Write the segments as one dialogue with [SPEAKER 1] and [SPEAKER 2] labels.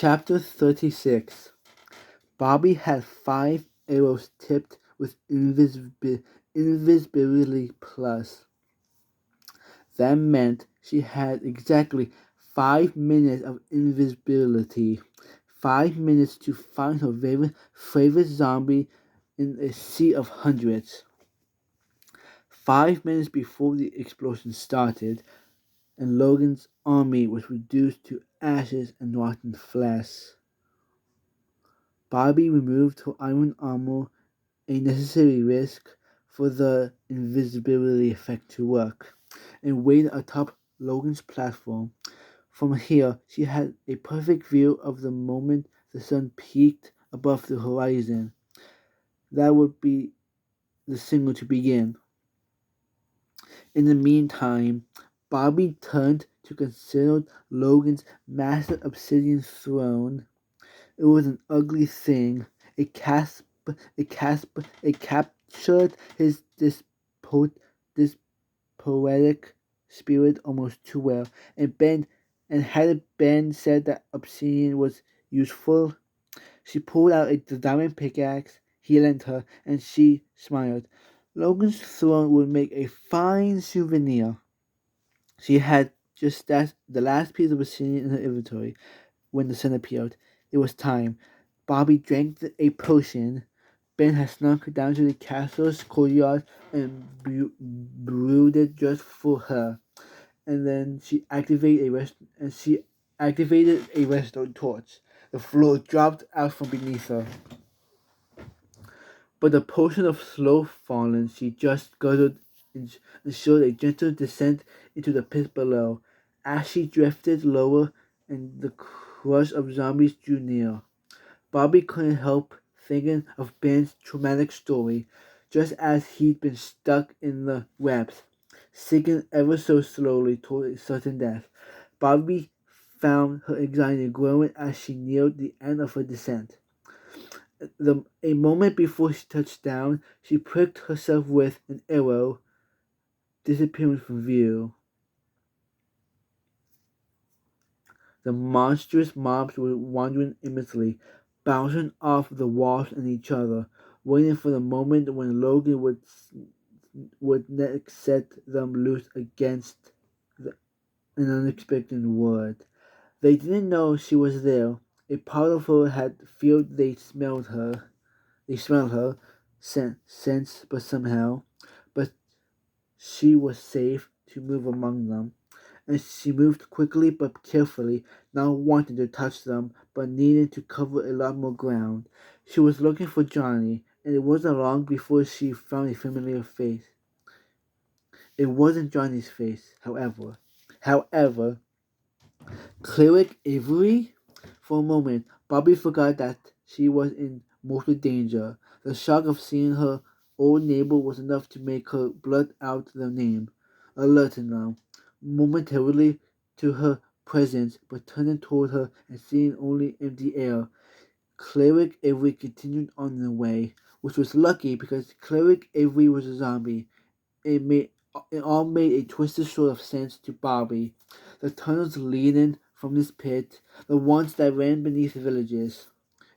[SPEAKER 1] Chapter 36. Bobbie had 5 arrows tipped with invisibility plus. That meant she had exactly 5 minutes of invisibility. 5 minutes to find her favorite zombie in a sea of hundreds. 5 minutes before the explosion started, and Logan's army was reduced to ashes and rotten flesh. Bobbie removed her iron armor, a necessary risk for the invisibility effect to work, and waited atop Logan's platform. From here, she had a perfect view of the moment the sun peaked above the horizon. That would be the signal to begin. In the meantime, Bobbie turned to consider Logan's massive obsidian throne. It was an ugly thing. It captured his poetic spirit almost too well. And had Ben said that obsidian was useful, she pulled out a diamond pickaxe he lent her, and she smiled. Logan's throne would make a fine souvenir. She had just the last piece of obsidian in her inventory when the sun appeared. It was time. Bobbie drank a potion. Ben had snuck down to the castle's courtyard and brewed it just for her. And then she activated a redstone torch. The floor dropped out from beneath her. But the potion of slow falling she just guzzled ensured a gentle descent into the pit below. As she drifted lower and the crush of zombies drew near, Bobbie couldn't help thinking of Ben's traumatic story. Just as he'd been stuck in the webs, sinking ever so slowly toward a certain death, Bobbie found her anxiety growing as she neared the end of her descent. A moment before she touched down, she pricked herself with an arrow, disappearing from view. The monstrous mobs were wandering aimlessly, bouncing off the walls and each other, waiting for the moment when Logan would next set them loose against an unexpected word. They didn't know she was there. A part of her had feared they smelled her. Sense, but somehow. But she was safe to move among them, and she moved quickly but carefully, not wanting to touch them, but needing to cover a lot more ground. She was looking for Johnny, and it wasn't long before she found a familiar face. It wasn't Johnny's face, however. Cleric Avery? For a moment, Bobbie forgot that she was in mortal danger. The shock of seeing her old neighbor was enough to make her blurt out the name, alerting them momentarily to her presence, but turning toward her and seeing only empty air. Cleric Avery continued on the way, which was lucky because Cleric Avery was a zombie. It all made a twisted sort of sense to Bobbie. The tunnels leading from this pit, the ones that ran beneath villages,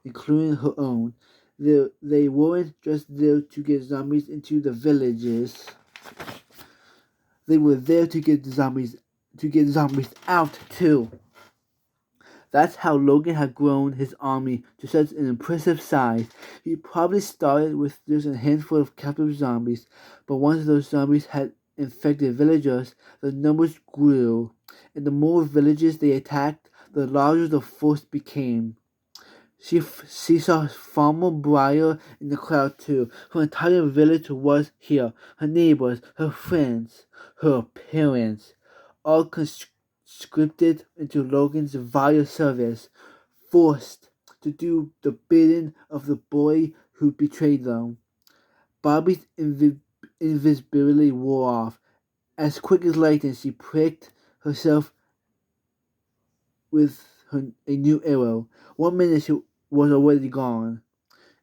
[SPEAKER 1] including her own, they weren't just there to get zombies into the villages. They were there to get zombies out too. That's how Logan had grown his army to such an impressive size. He probably started with just a handful of captive zombies, but once those zombies had infected villagers, the numbers grew, and the more villages they attacked, the larger the force became. She saw Farmer Briar in the crowd too. Her entire village was here. Her neighbors, her friends, her parents, all conscripted into Logan's vile service, forced to do the bidding of the boy who betrayed them. Bobbie's invisibility wore off. As quick as lightning, she pricked herself with a new arrow. 1 minute she was already gone.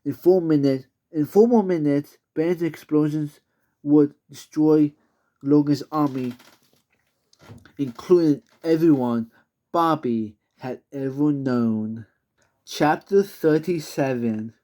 [SPEAKER 1] In 4 more minutes, Ben's explosions would destroy Logan's army, including everyone Bobbie had ever known. Chapter 37.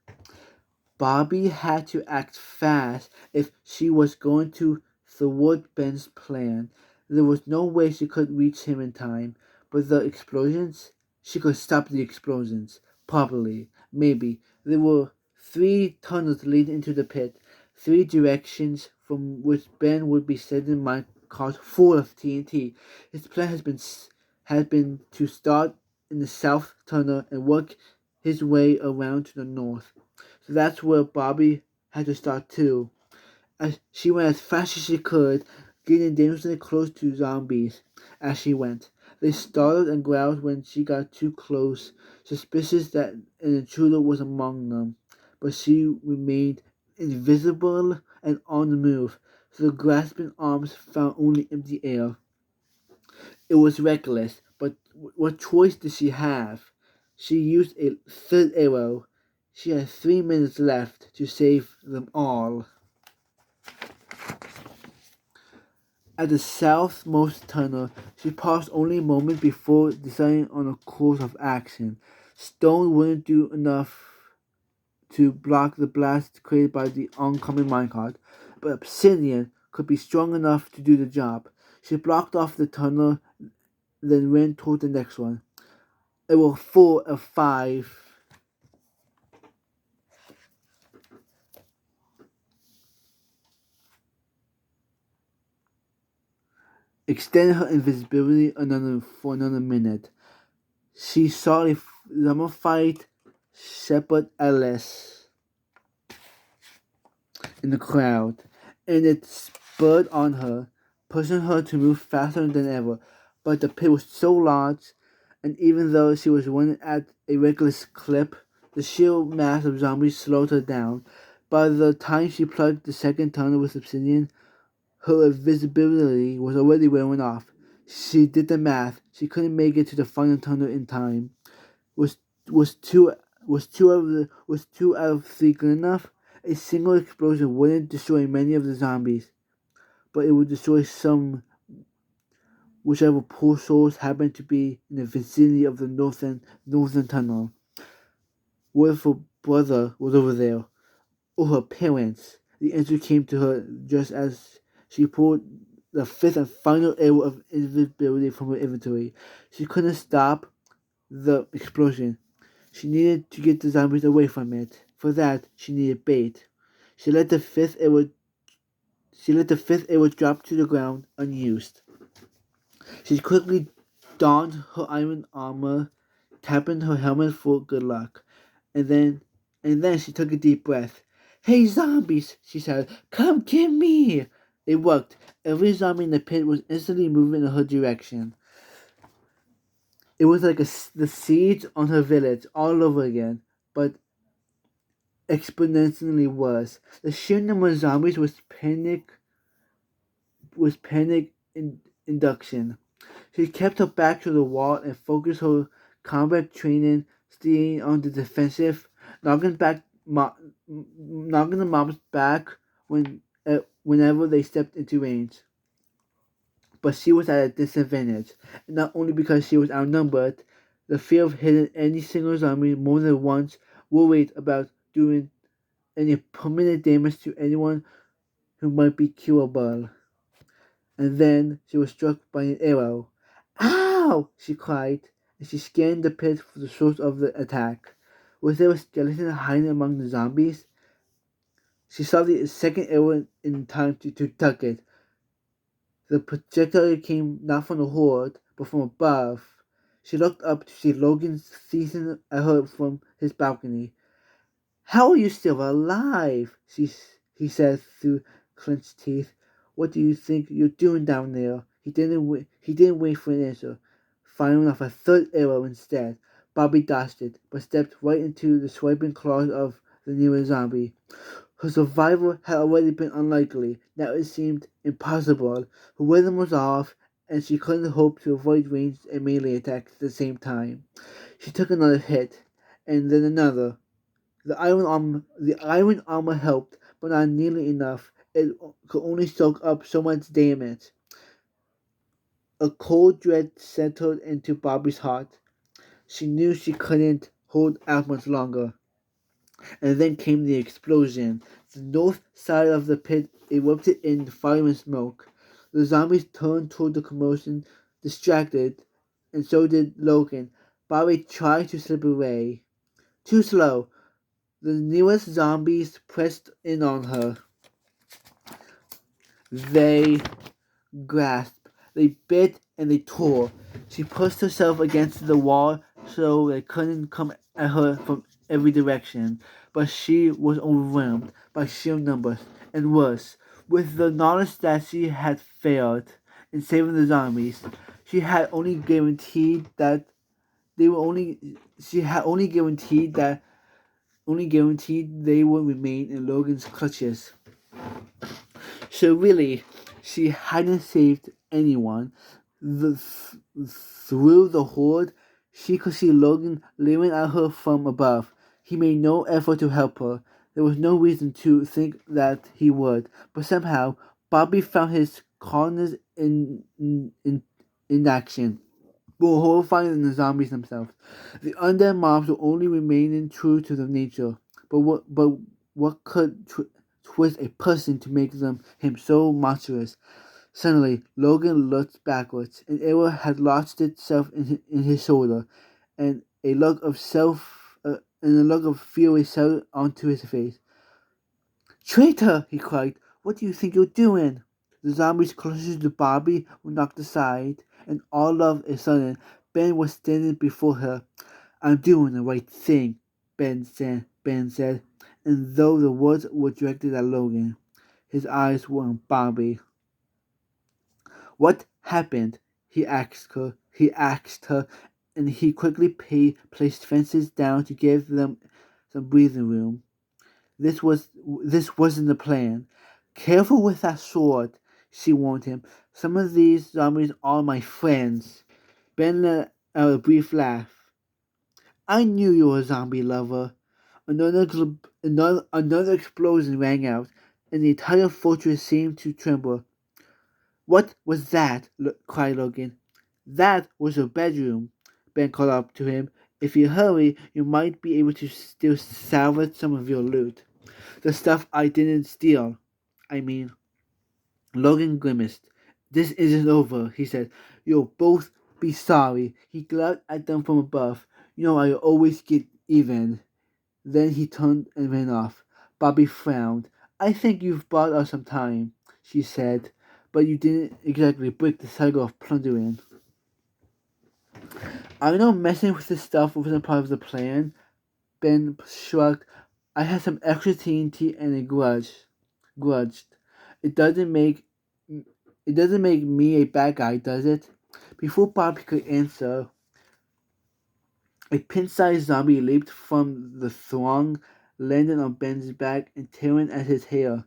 [SPEAKER 1] Bobbie had to act fast if she was going to thwart Ben's plan. There was no way she could reach him in time, but the explosions? She could stop the explosions. Probably. Maybe. There were 3 tunnels leading into the pit, 3 directions from which Ben would be sending mine cars full of TNT. His plan had been to start in the south tunnel and work his way around to the north. So that's where Bobbie had to start too. She went as fast as she could, getting dangerously close to zombies as she went. They startled and growled when she got too close, suspicious that an intruder was among them. But she remained invisible and on the move, so the grasping arms found only empty air. It was reckless, but what choice did she have? She used a third arrow. She had 3 minutes left to save them all. At the southmost tunnel, she paused only a moment before deciding on a course of action. Stone wouldn't do enough to block the blast created by the oncoming minecart, but obsidian could be strong enough to do the job. She blocked off the tunnel, then ran toward the next one. It was 4 of 5. Extended her invisibility for another minute. She saw a zombified Shepherd Ellis in the crowd, and it spurred on her, pushing her to move faster than ever. But the pit was so large, and even though she was running at a reckless clip, the sheer mass of zombies slowed her down. By the time she plugged the second tunnel with obsidian, her invisibility was already wearing off. She did the math. She couldn't make it to the final tunnel in time. Was was two was 2 out of 3 good enough? A single explosion wouldn't destroy many of the zombies, but it would destroy some, whichever poor souls happened to be in the vicinity of the northern tunnel. What if her brother was over there, or her parents? The answer came to her just as she pulled the fifth and final arrow of invisibility from her inventory. She couldn't stop the explosion. She needed to get the zombies away from it. For that, she needed bait. She let the fifth arrow drop to the ground unused. She quickly donned her iron armor, tapping her helmet for good luck. And then she took a deep breath. "Hey zombies," she said, "come get me!" It worked. Every zombie in the pit was instantly moving in her direction. It was like the siege on her village all over again, but exponentially worse. The sheer number of zombies was panic induction. She kept her back to the wall and focused her combat training, staying on the defensive, knocking the mobs back whenever they stepped into range. But she was at a disadvantage, not only because she was outnumbered. The fear of hitting any single zombie more than once, worried about doing any permanent damage to anyone who might be killable. And then she was struck by an arrow. "Ow!" she cried, and she scanned the pit for the source of the attack. Was there a skeleton hiding among the zombies? She saw the second arrow in time to duck it. The projectile came not from the horde, but from above. She looked up to see Logan seizing at her from his balcony. "How are you still alive?" he said through clenched teeth. "What do you think you're doing down there?" He didn't wait for an answer, firing off a third arrow instead. Bobbie dodged it, but stepped right into the swiping claws of the nearest zombie. Her survival had already been unlikely. Now it seemed impossible. Her rhythm was off, and she couldn't hope to avoid ranged and melee attacks at the same time. She took another hit, and then another. The iron armor helped, but not nearly enough. It could only soak up so much damage. A cold dread settled into Bobbie's heart. She knew she couldn't hold out much longer. And then came the explosion. The north side of the pit erupted in fire and smoke. The zombies turned toward the commotion, distracted, and so did Logan. Bobbie tried to slip away. Too slow. The newest zombies pressed in on her. They grasped, they bit, and they tore. She pushed herself against the wall so they couldn't come at her from every direction, but she was overwhelmed by sheer numbers, and worse, with the knowledge that she had failed in saving the zombies. She had only guaranteed that they were only she had only guaranteed they would remain in Logan's clutches. So really, she hadn't saved anyone. Through the horde, she could see Logan leering at her from above. He made no effort to help her. There was no reason to think that he would, but somehow Bobbie found his calmness in action. More horrifying than the zombies themselves. The undead mobs were only remaining true to their nature, but what could twist a person to make him so monstrous? Suddenly, Logan looked backwards. An arrow had lodged itself in his shoulder, and a look of fury settled onto his face. "Traitor!" he cried. "What do you think you're doing?" The zombies closest to Bobbie were knocked aside, and all of a sudden, Ben was standing before her. "I'm doing the right thing," Ben said, and though the words were directed at Logan, his eyes were on Bobbie. "What happened?" He asked her, and he quickly placed fences down to give them some breathing room. This wasn't the plan. "Careful with that sword," she warned him. "Some of these zombies are my friends." Ben let out a brief laugh. "I knew you were a zombie lover." Another explosion rang out, and the entire fortress seemed to tremble. "What was that?" cried Logan. "That was your bedroom," Ben called up to him. "If you hurry, you might be able to still salvage some of your loot. The stuff I didn't steal, I mean." Logan grimaced. "This isn't over," he said. "You'll both be sorry." He glared at them from above. "You know I always get even." Then he turned and ran off. Bobbie frowned. "I think you've bought us some time," she said, "but you didn't exactly break the cycle of plundering." "I know messing with this stuff wasn't part of the plan." Ben shrugged. "I had some extra TNT and a grudged. It doesn't make it doesn't make me a bad guy, does it?" Before Bobbie could answer, a pin-sized zombie leaped from the throng, landed on Ben's back and tearing at his hair.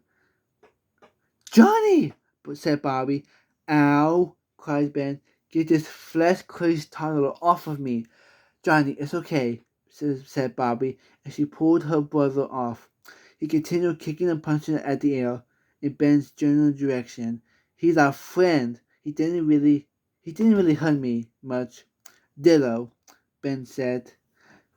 [SPEAKER 1] "Johnny!" said Bobbie. "Ow!" cried Ben. "Get this flesh-crazed toddler off of me." "Johnny, it's okay," said Bobbie, and she pulled her brother off. He continued kicking and punching at the air in Ben's general direction. "He's our friend. He didn't really hurt me much." "Ditto," Ben said,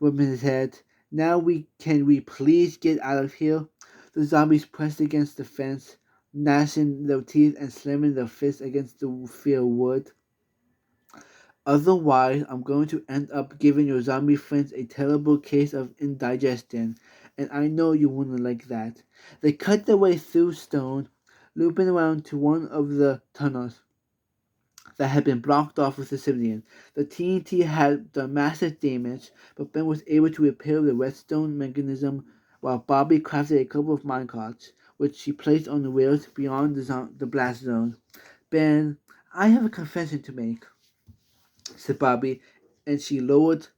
[SPEAKER 1] rubbing his head. "Now can we please get out of here?" The zombies pressed against the fence, gnashing their teeth and slamming their fists against the fair wood. "Otherwise, I'm going to end up giving your zombie friends a terrible case of indigestion, and I know you wouldn't like that." They cut their way through stone, looping around to one of the tunnels that had been blocked off with obsidian. The TNT had done massive damage, but Ben was able to repair the redstone mechanism while Bobbie crafted a couple of minecarts, which she placed on the rails beyond the blast zone. "Ben, I have a confession to make," said Bobbie, and she lowered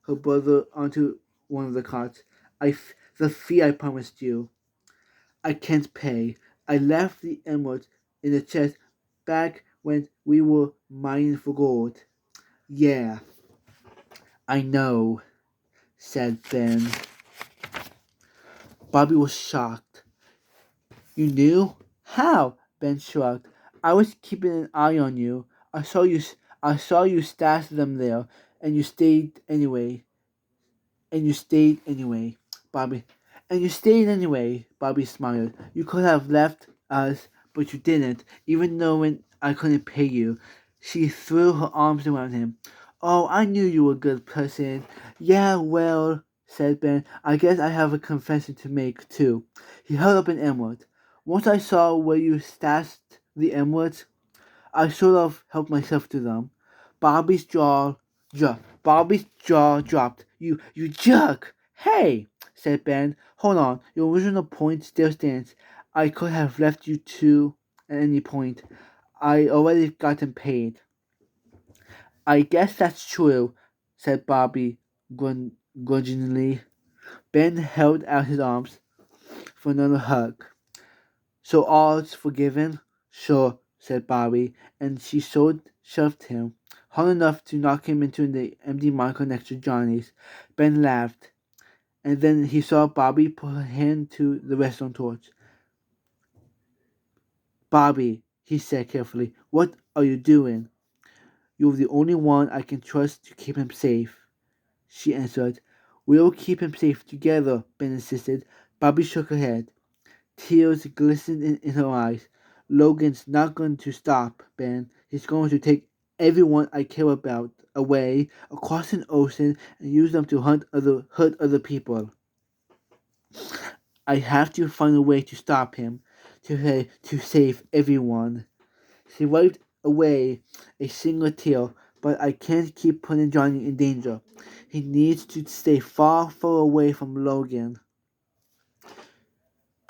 [SPEAKER 1] her brother onto one of the carts. The fee I promised you, I can't pay. I left the emerald in the chest back when we were mining for gold." "Yeah, I know," said Ben. Bobbie was shocked. "You knew? How?" Ben shrugged. "I was keeping an eye on you. I saw you stash them there, and you stayed anyway. And you stayed anyway, Bobbie. And you stayed anyway, Bobbie smiled. You could have left us, but you didn't, even knowing I couldn't pay you. She threw her arms around him. Oh, I knew you were a good person. Yeah, well, said Ben, I guess I have a confession to make, too. He held up an emerald. Once I saw where you stashed the emeralds, I sort of helped myself to them. Bobby's jaw dropped. You jerk! Hey, said Ben. Hold on. Your original point still stands. I could have left you two at any point. I already gotten paid. I guess that's true, said Bobby grudgingly. Ben held out his arms for another hug. So all's forgiven? Sure, said Bobby, and she shoved him hard enough to knock him into the empty marker next to Johnny's. Ben laughed, and then he saw Bobby put her hand to the redstone torch. Bobby, he said carefully, what are you doing? You're the only one I can trust to keep him safe, she answered. We'll keep him safe together, Ben insisted. Bobby shook her head. Tears glistened in her eyes. Logan's not going to stop, Ben. He's going to take everyone I care about away across an ocean and use them to hurt other people. I have to find a way to stop him, to save everyone. She wiped away a single tear, but I can't keep putting Johnny in danger. He needs to stay far, far away from Logan.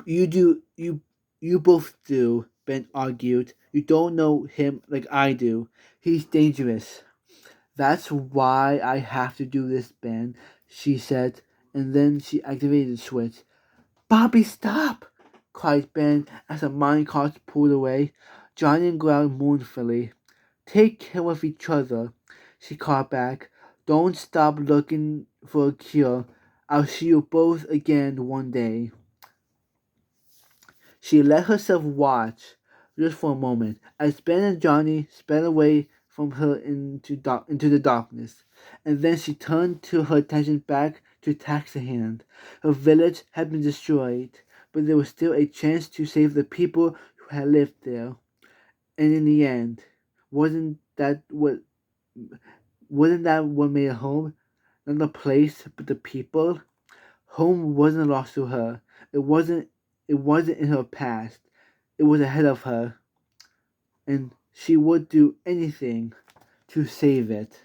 [SPEAKER 1] You do you both do, Ben argued. You don't know him like I do. He's dangerous. That's why I have to do this, Ben, she said, and then she activated the switch. Bobby, stop! Cried Ben as the minecart pulled away. Johnny growled mournfully. Take care of each other, she called back. Don't stop looking for a cure. I'll see you both again one day. She let herself watch, just for a moment, as Ben and Johnny sped away from her into the darkness, and then she turned her attention back to tax at hand. Her village had been destroyed, but there was still a chance to save the people who had lived there. And in the end, wasn't that what wasn't that what made a home? Not the place, but the people. Home wasn't lost to her. It wasn't in her past. It was ahead of her, and she would do anything to save it.